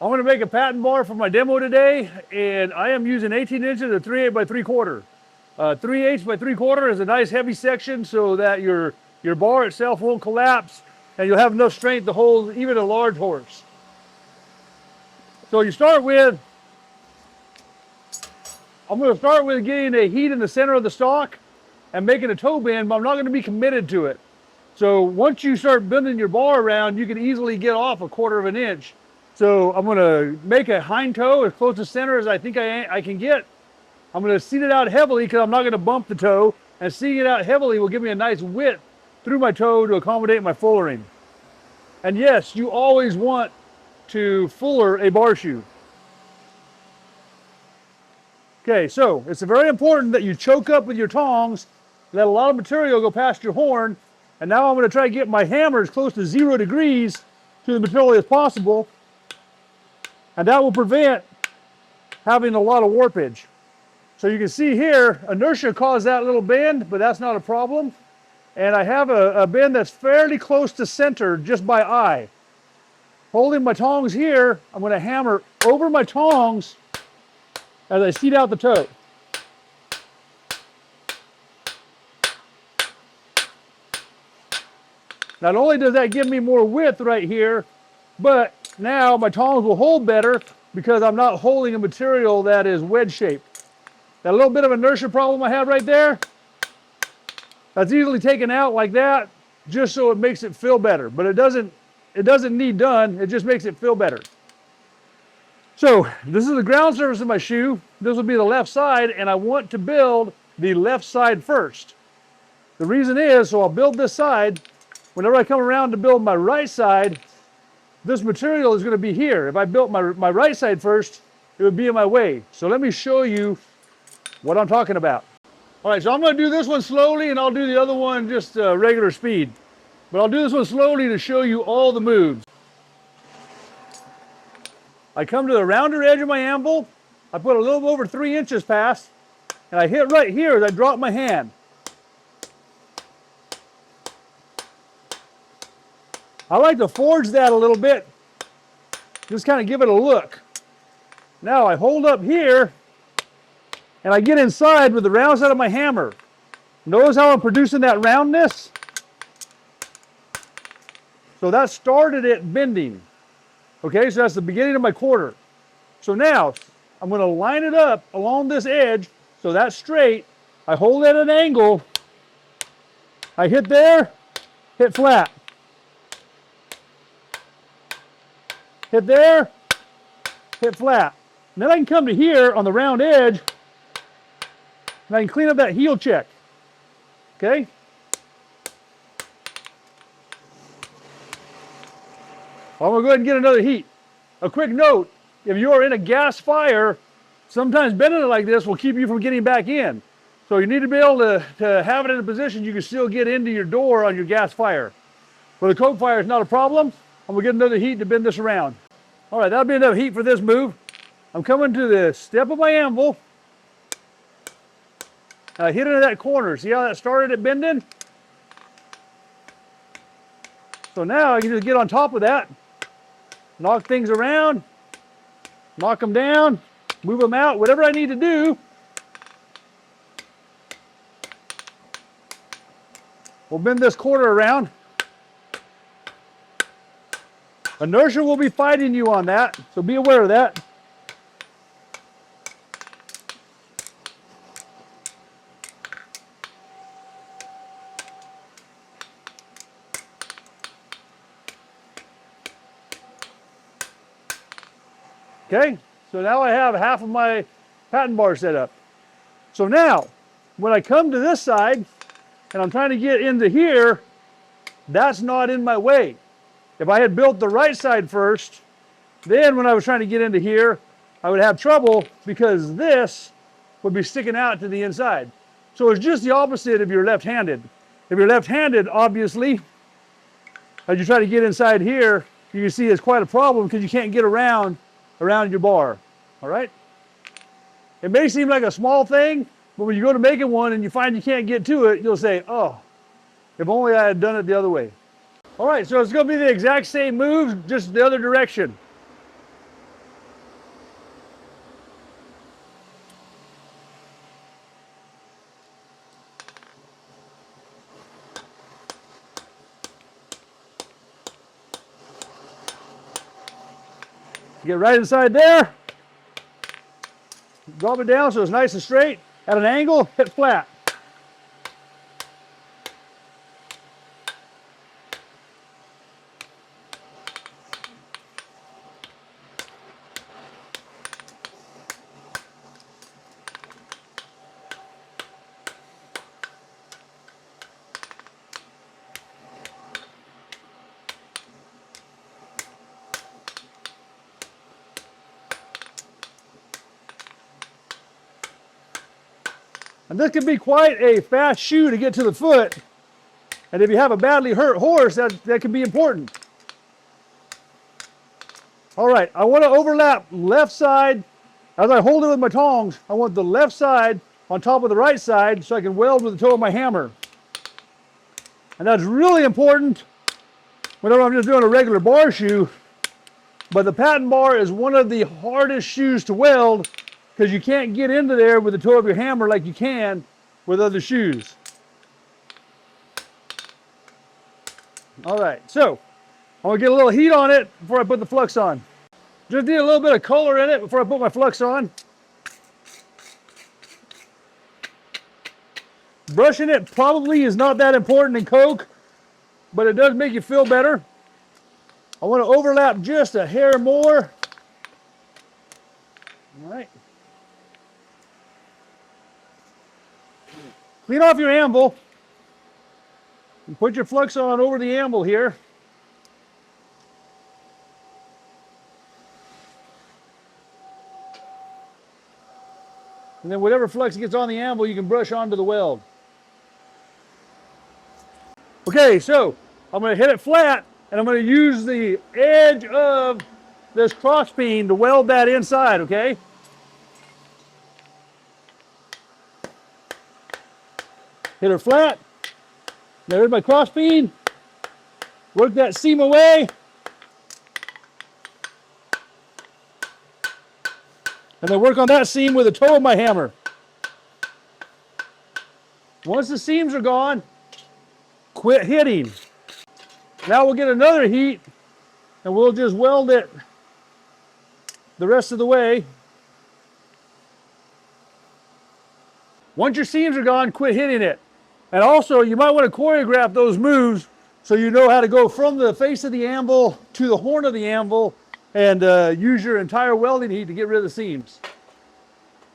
I'm going to make a Patten Bar for my demo today, and I am using 18 inches of 3/8 by 3/4. 3/8 by 3/4 is a nice heavy section so that your bar itself won't collapse, and you'll have enough strength to hold even a large horse. So I'm going to start with getting a heat in the center of the stock and making a toe bend, but I'm not going to be committed to it. So once you start bending your bar around, you can easily get off 1/4 of an inch. So I'm going to make a hind toe as close to center as I think I can get. I'm going to seat it out heavily because I'm not going to bump the toe, and seating it out heavily will give me a nice width through my toe to accommodate my fullering. And yes, you always want to fuller a bar shoe. Okay, so it's very important that you choke up with your tongs, let a lot of material go past your horn, and now I'm going to try to get my hammer as close to 0 degrees to the material as possible, and that will prevent having a lot of warpage. So you can see here, inertia caused that little bend, but that's not a problem. And I have a bend that's fairly close to center just by eye. Holding my tongs here, I'm going to hammer over my tongs as I seat out the toe. Not only does that give me more width right here, but now my tongs will hold better because I'm not holding a material that is wedge shaped. That little bit of inertia problem I have right there, that's easily taken out like that, just so it makes it feel better. But it doesn't need done, it just makes it feel better. So this is the ground surface of my shoe. This will be the left side, and I want to build the left side first. The reason is, so I'll build this side. Whenever I come around to build my right side, this material is going to be here. If I built my right side first, it would be in my way. So let me show you what I'm talking about. All right, so I'm going to do this one slowly, and I'll do the other one just regular speed. But I'll do this one slowly to show you all the moves. I come to the rounder edge of my anvil. I put a little over 3 inches past, and I hit right here as I drop my hand. I like to forge that a little bit, just kind of give it a look. Now I hold up here, and I get inside with the round side of my hammer. Notice how I'm producing that roundness? So that started it bending. Okay, so that's the beginning of my quarter. So now I'm going to line it up along this edge so that's straight. I hold at an angle. I hit there, hit flat. Hit there, hit flat. And then I can come to here on the round edge, and I can clean up that heel check. Okay? I'm going to go ahead and get another heat. A quick note, if you are in a gas fire, sometimes bending it like this will keep you from getting back in. So you need to be able to have it in a position you can still get into your door on your gas fire. For the coke fire, it's not a problem. I'm going to get another heat to bend this around. All right, that'll be enough heat for this move. I'm coming to the step of my anvil. I hit into that corner. See how that started it bending? So now I can just get on top of that, knock things around, knock them down, move them out, whatever I need to do. We'll bend this quarter around. Inertia will be fighting you on that, so be aware of that. Okay, so now I have half of my Patten Bar set up. So now, when I come to this side, and I'm trying to get into here, that's not in my way. If I had built the right side first, then when I was trying to get into here, I would have trouble because this would be sticking out to the inside. So it's just the opposite if you're left-handed. If you're left-handed, obviously, as you try to get inside here, you can see it's quite a problem because you can't get around your bar, all right? It may seem like a small thing, but when you go to making one and you find you can't get to it, you'll say, oh, if only I had done it the other way. All right, so it's going to be the exact same move, just the other direction. Get right inside there. Drop it down so it's nice and straight. At an angle, hit flat. And this can be quite a fast shoe to get to the foot. And if you have a badly hurt horse, that can be important. All right, I want to overlap left side. As I hold it with my tongs, I want the left side on top of the right side so I can weld with the toe of my hammer. And that's really important whenever I'm just doing a regular bar shoe. But the Patten Bar is one of the hardest shoes to weld because you can't get into there with the toe of your hammer like you can with other shoes. All right, so I'm gonna get a little heat on it before I put the flux on. Just need a little bit of color in it before I put my flux on. Brushing it probably is not that important in Coke, but it does make you feel better. I want to overlap just a hair more. All right. Clean off your anvil and put your flux on over the anvil here. And then whatever flux gets on the anvil, you can brush onto the weld. Okay, so I'm going to hit it flat, and I'm going to use the edge of this cross peen to weld that inside, okay? Hit her flat. Now here's my cross peen. Work that seam away. And then work on that seam with the toe of my hammer. Once the seams are gone, quit hitting. Now we'll get another heat and we'll just weld it the rest of the way. Once your seams are gone, quit hitting it. And also, you might want to choreograph those moves so you know how to go from the face of the anvil to the horn of the anvil and use your entire welding heat to get rid of the seams.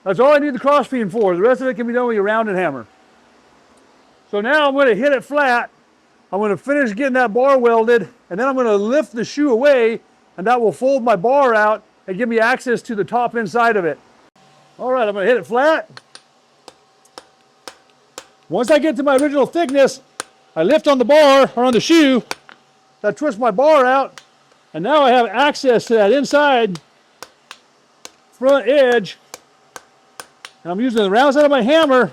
That's all I need the cross peen for. The rest of it can be done with your rounded hammer. So now I'm going to hit it flat. I'm going to finish getting that bar welded, and then I'm going to lift the shoe away, and that will fold my bar out and give me access to the top inside of it. All right, I'm going to hit it flat. Once I get to my original thickness, I lift on the bar or on the shoe. I twist my bar out, and now I have access to that inside front edge. And I'm using the round side of my hammer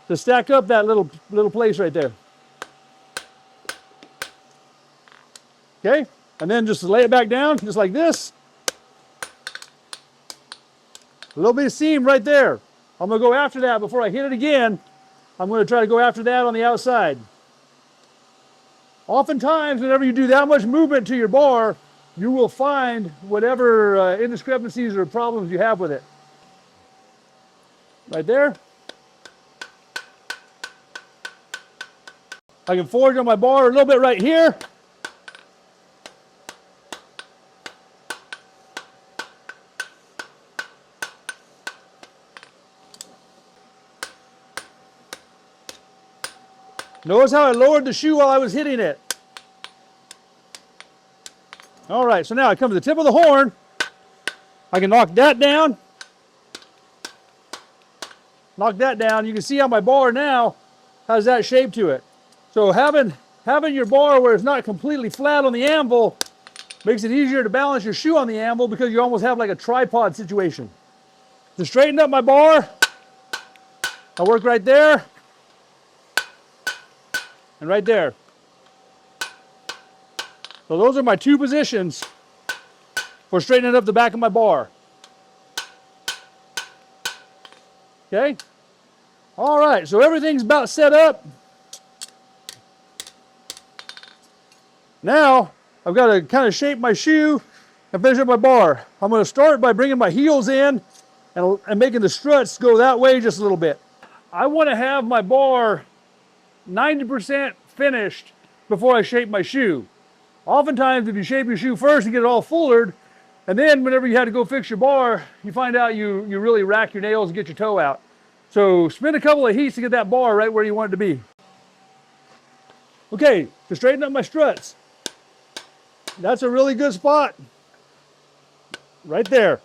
to stack up that little place right there. Okay, and then just lay it back down, just like this. A little bit of seam right there. I'm gonna go after that before I hit it again. I'm gonna try to go after that on the outside. Oftentimes, whenever you do that much movement to your bar, you will find whatever indiscrepancies or problems you have with it. Right there. I can forge on my bar a little bit right here. Notice how I lowered the shoe while I was hitting it. All right, so now I come to the tip of the horn. I can knock that down. Knock that down. You can see how my bar now has that shape to it. So having your bar where it's not completely flat on the anvil makes it easier to balance your shoe on the anvil because you almost have like a tripod situation. To straighten up my bar, I work right there and right there. So those are my two positions for straightening up the back of my bar. Okay? All right, so everything's about set up. Now, I've got to kind of shape my shoe and finish up my bar. I'm going to start by bringing my heels in and making the struts go that way just a little bit. I want to have my bar 90% finished before I shape my shoe. Oftentimes, if you shape your shoe first and get it all fullered, and then whenever you had to go fix your bar, you find out you really rack your nails and get your toe out. So spend a couple of heats to get that bar right where you want it to be. Okay, to straighten up my struts, that's a really good spot. Right there.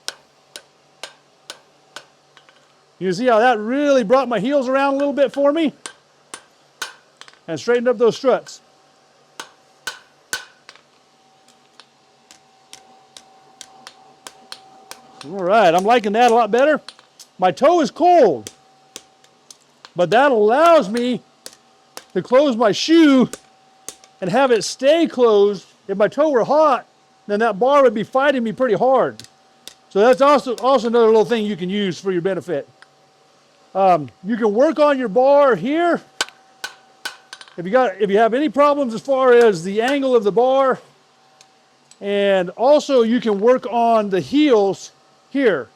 You see how that really brought my heels around a little bit for me? And straightened up those struts. All right, I'm liking that a lot better. My toe is cold, but that allows me to close my shoe and have it stay closed. If my toe were hot, then that bar would be fighting me pretty hard. So that's also another little thing you can use for your benefit. You can work on your bar here. If you have any problems as far as the angle of the bar, and also you can work on the heels here.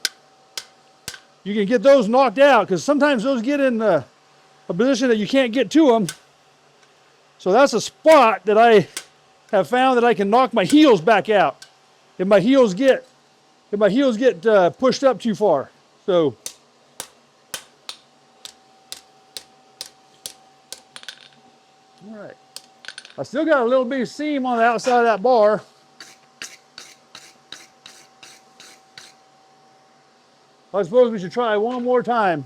You can get those knocked out because sometimes those get in a position that you can't get to them. So that's a spot that I have found that I can knock my heels back out if my heels get pushed up too far. So all right, I still got a little bitty seam on the outside of that bar. I suppose we should try one more time.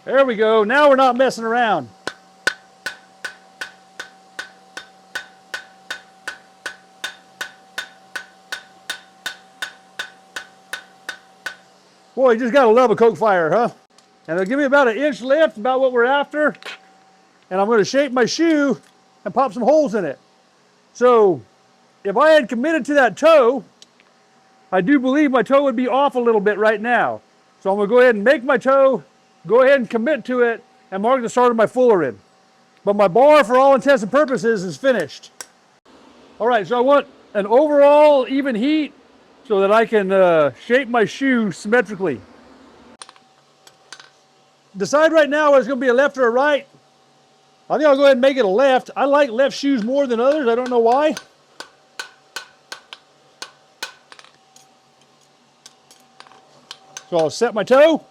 There we go. Now we're not messing around. Boy, you just gotta love a coke fire, huh? And it'll give me about an inch lift, about what we're after. And I'm gonna shape my shoe and pop some holes in it. So if I had committed to that toe, I do believe my toe would be off a little bit right now. So I'm gonna go ahead and make my toe, go ahead and commit to it, and mark the start of my fuller in. But my bar, for all intents and purposes, is finished. All right, so I want an overall even heat so that I can shape my shoe symmetrically. Decide right now whether it's gonna be a left or a right. I think I'll go ahead and make it a left. I like left shoes more than others, I don't know why. So I'll set my toe,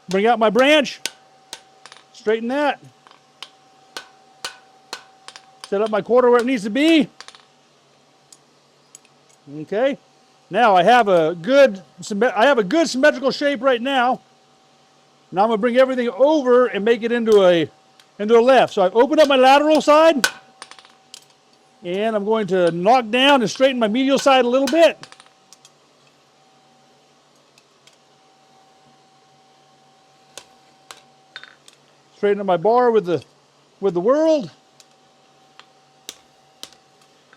bring out my branch, straighten that, set up my quarter where it needs to be. Okay, now I have a good symmetrical shape right now. Now I'm going to bring everything over and make it into a left. So I open up my lateral side, and I'm going to knock down and straighten my medial side a little bit. Straighten up my bar with the world.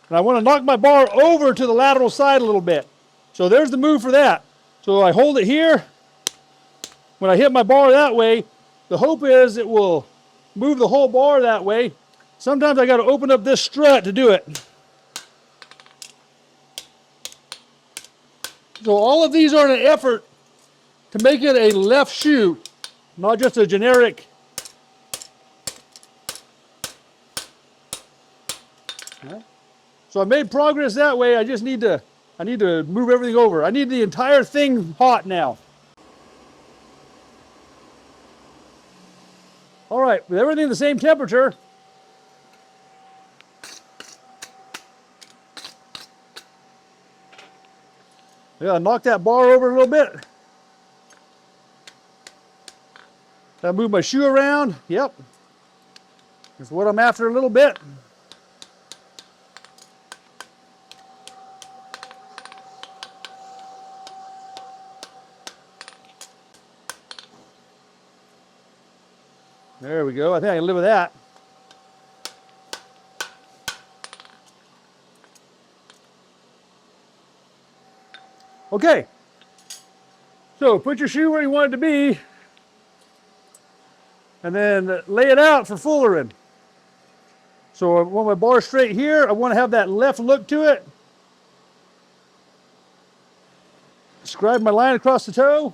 And I want to knock my bar over to the lateral side a little bit. So there's the move for that. So I hold it here. When I hit my bar that way, the hope is it will move the whole bar that way. Sometimes I got to open up this strut to do it. So all of these are in an effort to make it a left shoe, not just a generic. So I made progress that way. I need to move everything over. I need the entire thing hot now. All right, with everything the same temperature, I gotta knock that bar over a little bit. Gotta move my shoe around. Yep. That's what I'm after a little bit. There we go. I think I can live with that. Okay. So put your shoe where you want it to be, and then lay it out for fullering. So I want my bar straight here. I want to have that left look to it. scribe my line across the toe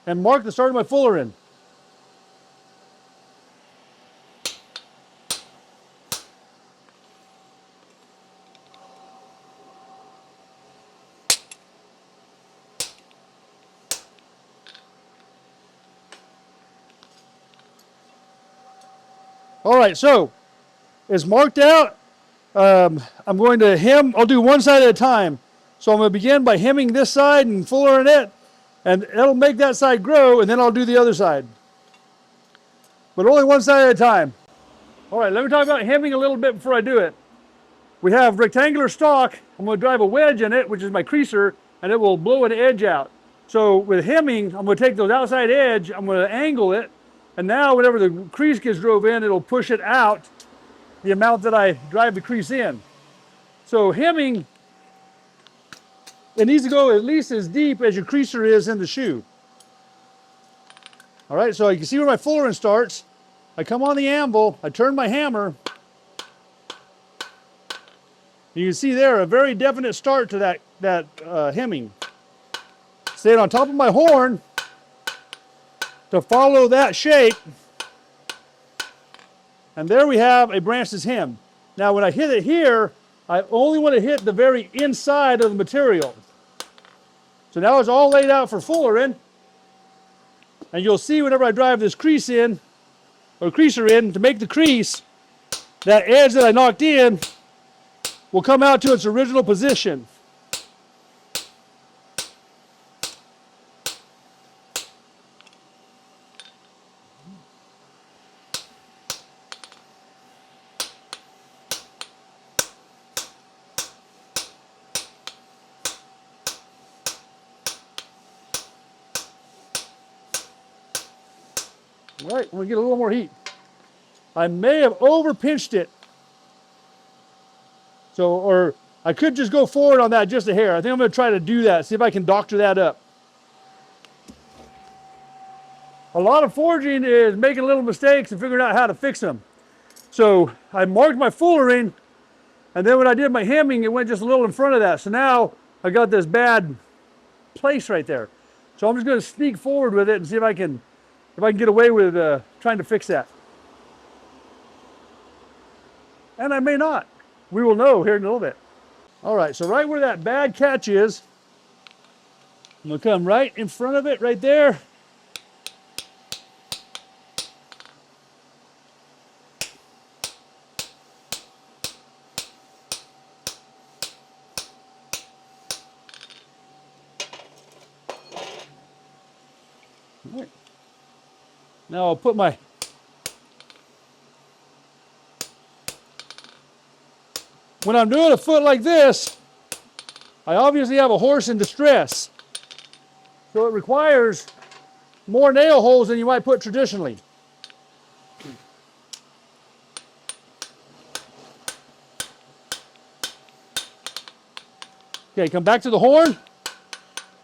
and mark the start of my fuller in. All right, so it's marked out. I'm going to hem. I'll do one side at a time. So I'm going to begin by hemming this side and fullering it, and it'll make that side grow, and then I'll do the other side. But only one side at a time. All right, let me talk about hemming a little bit before I do it. We have rectangular stock. I'm going to drive a wedge in it, which is my creaser, and it will blow an edge out. So with hemming, I'm going to take those outside edge, I'm going to angle it, and now whenever the crease gets drove in, it'll push it out the amount that I drive the crease in. So hemming, it needs to go at least as deep as your creaser is in the shoe. All right, so you can see where my fullering starts. I come on the anvil, I turn my hammer. You can see there a very definite start to that hemming. Staying on top of my horn to follow that shape. And there we have a branch that's hemmed. Now when I hit it here, I only want to hit the very inside of the material. So now it's all laid out for fullering. And you'll see whenever I drive this crease in, or creaser in, to make the crease, that edge that I knocked in will come out to its original position. All right, we'll get a little more heat. I may have over pinched it. So, or I could just go forward on that just a hair. I think I'm going to try to do that, see if I can doctor that up. A lot of forging is making little mistakes and figuring out how to fix them. So I marked my fullering, and then when I did my hemming, it went just a little in front of that. So now I got this bad place right there. So I'm just going to sneak forward with it and see if I can get away with trying to fix that. And I may not. We will know here in a little bit. All right, so right where that bad catch is, I'm gonna come right in front of it, right there. All right. Now I'll put my when I'm doing a foot like this, I obviously have a horse in distress. So it requires more nail holes than you might put traditionally. Okay, come back to the horn,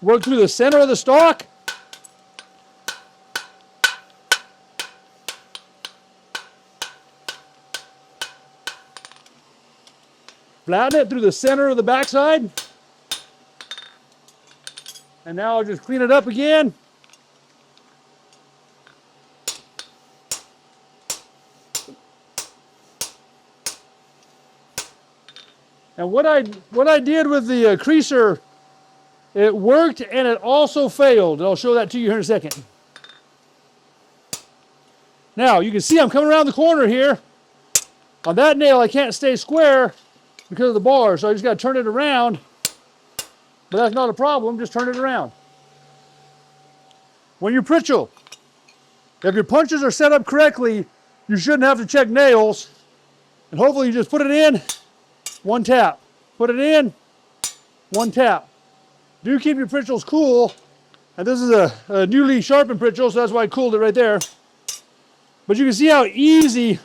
work through the center of the stalk. Flatten it through the center of the backside. And now I'll just clean it up again. And what I did with the creaser, it worked and it also failed. And I'll show that to you here in a second. Now you can see I'm coming around the corner here. On that nail I can't stay square because of the bar, so I just got to turn it around. But that's not a problem, just turn it around. When you pritchel, if your punches are set up correctly, you shouldn't have to check nails. And hopefully you just put it in, one tap. Put it in, one tap. Do keep your pritchels cool. And this is a newly sharpened pritchel, so that's why I cooled it right there. But you can see how easy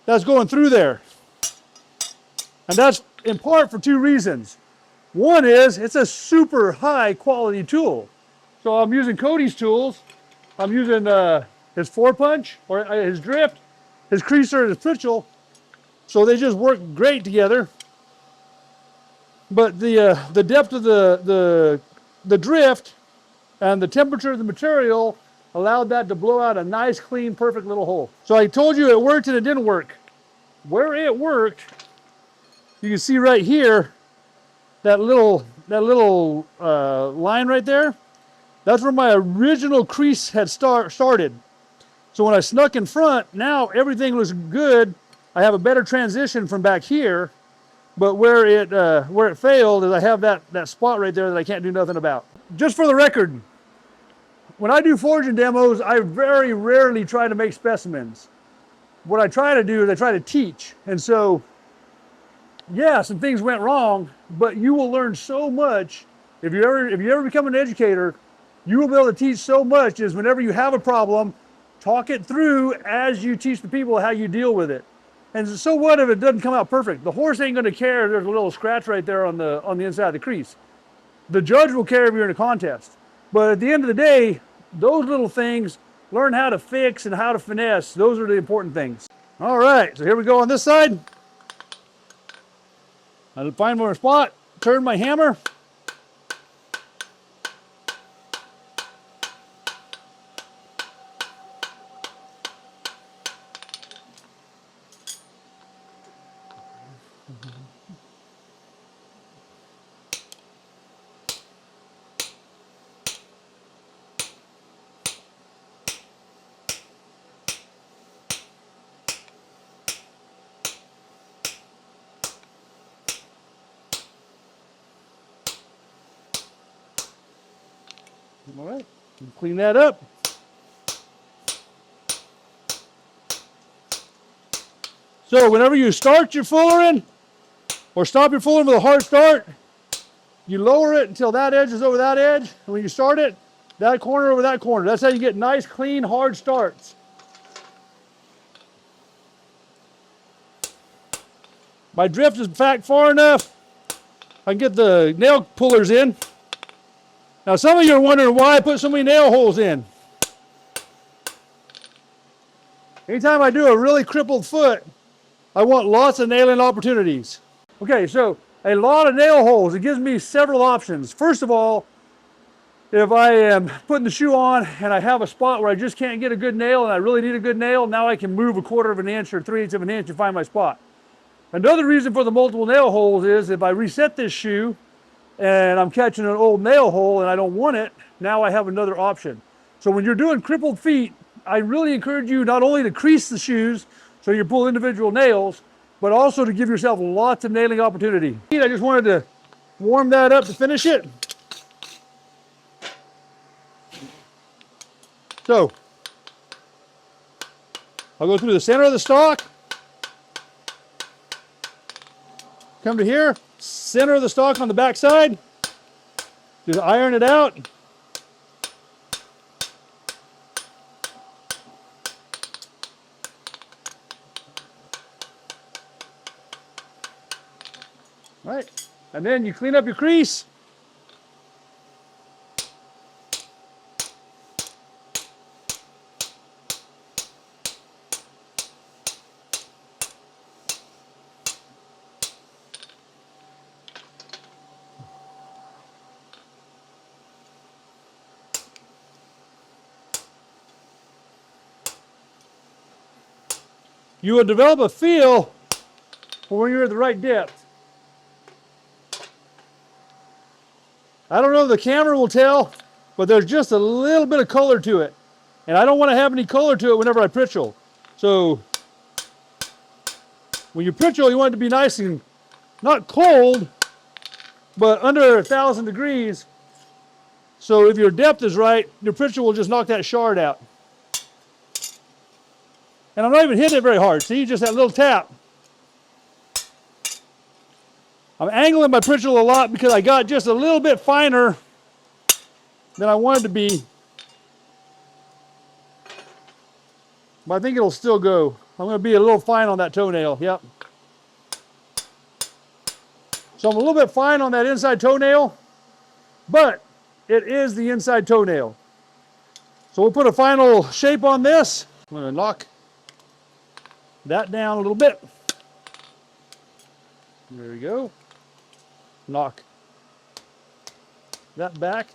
that's going through there. And that's in part for two reasons. One is it's a super high quality tool. So I'm using Cody's tools. I'm using his 4-punch or his drift, his creaser, and his pritchel. So they just work great together. but the depth of the drift and the temperature of the material allowed that to blow out a nice, clean, perfect little hole. So I told you it worked and it didn't work. Where it worked, you can see right here, that little line right there. That's where my original crease had started. So when I snuck in front, now everything was good. I have a better transition from back here, but where it failed is I have that spot right there that I can't do nothing about. Just for the record, when I do forging demos, I very rarely try to make specimens. What I try to do is I try to teach. And so, yeah, some things went wrong, but you will learn so much. If you ever become an educator, you will be able to teach so much. Is whenever you have a problem, talk it through as you teach the people how you deal with it. And so what if it doesn't come out perfect? The horse ain't going to care if there's a little scratch right there on the inside of the crease. The judge will care if you're in a contest. But at the end of the day, those little things, learn how to fix and how to finesse. Those are the important things. All right, so here we go on this side. I'll find my spot, turn my hammer. All right, clean that up. So whenever you start your fullering or stop your fullering with a hard start, you lower it until that edge is over that edge. And when you start it, that corner over that corner. That's how you get nice, clean, hard starts. My drift is back far enough, I can get the nail pullers in. Now some of you are wondering why I put so many nail holes in. Anytime I do a really crippled foot, I want lots of nailing opportunities. Okay, so a lot of nail holes, it gives me several options. First of all, if I am putting the shoe on and I have a spot where I just can't get a good nail and I really need a good nail, now I can move 1/4 of an inch or 3/8 of an inch and find my spot. Another reason for the multiple nail holes is if I reset this shoe and I'm catching an old nail hole and I don't want it, now I have another option. So when you're doing crippled feet, I really encourage you not only to crease the shoes so you pull individual nails, but also to give yourself lots of nailing opportunity. I just wanted to warm that up to finish it. So I'll go through the center of the stock, come to here, center of the stock on the back side, just iron it out. All right, and then you clean up your crease. You will develop a feel for when you're at the right depth. I don't know if the camera will tell, but there's just a little bit of color to it. And I don't want to have any color to it whenever I pritchel. So when you pritchel, you want it to be nice and not cold, but under 1,000 degrees. So if your depth is right, your pritchel will just knock that shard out. And I'm not even hitting it very hard. See, just that little tap. I'm angling my pritchel a lot because I got just a little bit finer than I wanted to be. But I think it'll still go. I'm going to be a little fine on that toenail. Yep. So I'm a little bit fine on that inside toenail, but it is the inside toenail. So we'll put a final shape on this. I'm going to knock that down a little bit. There we go. Knock that back.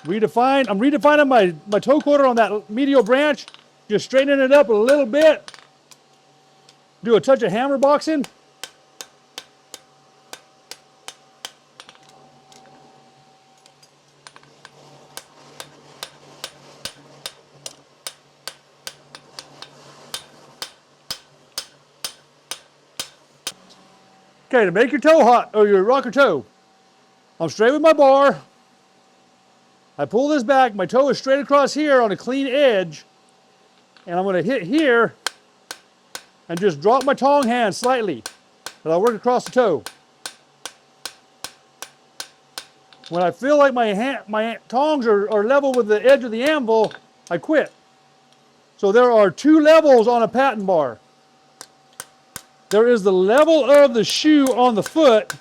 Redefine. I'm redefining my toe quarter on that medial branch. Just straightening it up a little bit. Do a touch of hammer boxing. Okay, to make your toe hot, or your rocker toe, I'm straight with my bar. I pull this back, my toe is straight across here on a clean edge, and I'm going to hit here and just drop my tong hand slightly, and I'll work across the toe. When I feel like my tongs are level with the edge of the anvil, I quit. So there are two levels on a Patten bar. There is the level of the shoe on the foot,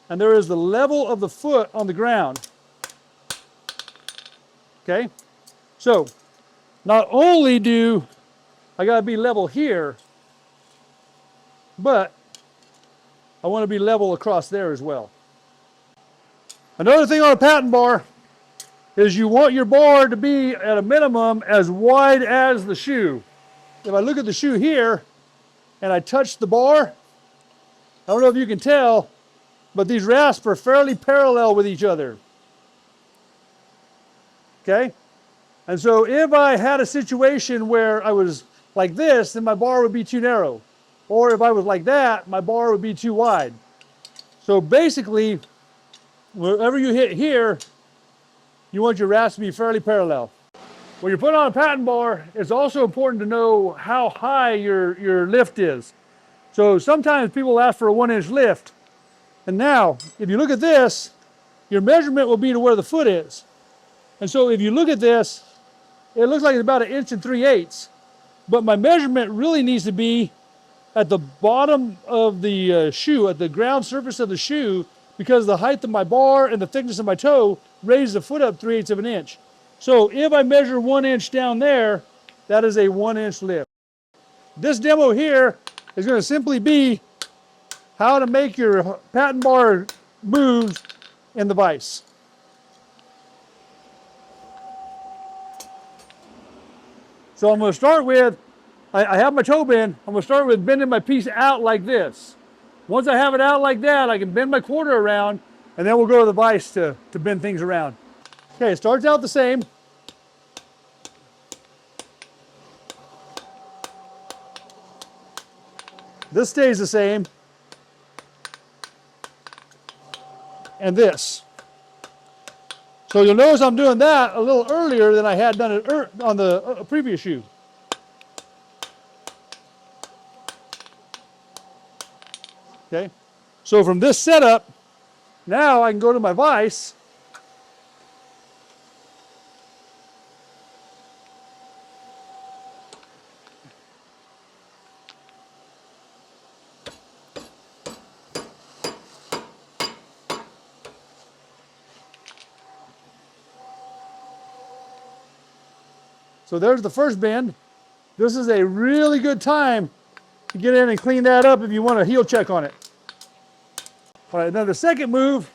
and there is the level of the foot on the ground. Okay? So, not only do I gotta be level here, but I wanna be level across there as well. Another thing on a Patten bar is you want your bar to be at a minimum as wide as the shoe. If I look at the shoe here and I touch the bar, I don't know if you can tell, but these rasps are fairly parallel with each other. Okay? And so if I had a situation where I was like this, then my bar would be too narrow. Or if I was like that, my bar would be too wide. So basically, wherever you hit here, you want your rasp to be fairly parallel. When you're putting on a Patten bar, it's also important to know how high your lift is. So sometimes people ask for a 1-inch lift. And now, if you look at this, your measurement will be to where the foot is. And so if you look at this, it looks like it's about 1 3/8 inches. But my measurement really needs to be at the bottom of the shoe, at the ground surface of the shoe, because the height of my bar and the thickness of my toe raise the foot up 3/8 of an inch. So if I measure 1 inch down there, that is a 1-inch lift. This demo here is going to simply be how to make your Patten bar moves in the vise. So I'm going to start with, I have my toe bend, I'm going to start with bending my piece out like this. Once I have it out like that, I can bend my quarter around, and then we'll go to the vise to bend things around. Okay, it starts out the same. This stays the same. And this. So you'll notice I'm doing that a little earlier than I had done it on the previous shoe. Okay, so from this setup, now I can go to my vise. So there's the first bend. This is a really good time to get in and clean that up if you want a heel check on it. All right, now the second move,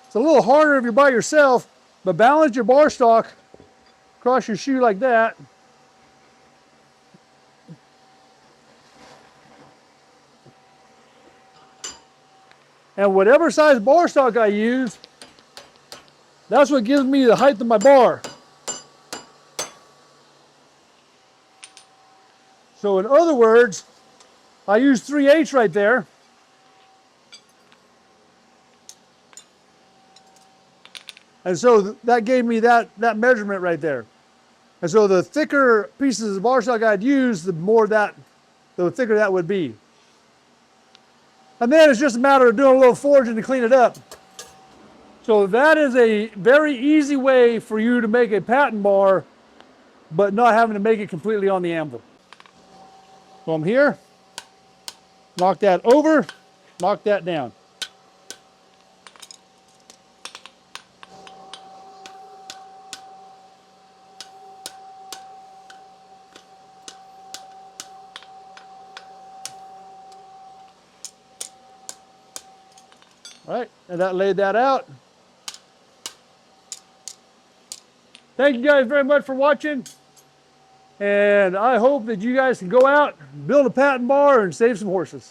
it's a little harder if you're by yourself, but balance your bar stock across your shoe like that. And whatever size bar stock I use, that's what gives me the height of my bar. So in other words, I use 3/8 right there. And so that gave me that measurement right there. And so the thicker pieces of bar stock I'd use, the thicker that would be. And then it's just a matter of doing a little forging to clean it up. So that is a very easy way for you to make a Patten bar, but not having to make it completely on the anvil. So I'm here, knock that over, knock that down. All right, and that laid that out. Thank you guys very much for watching. And I hope that you guys can go out, build a Patten Bar, and save some horses.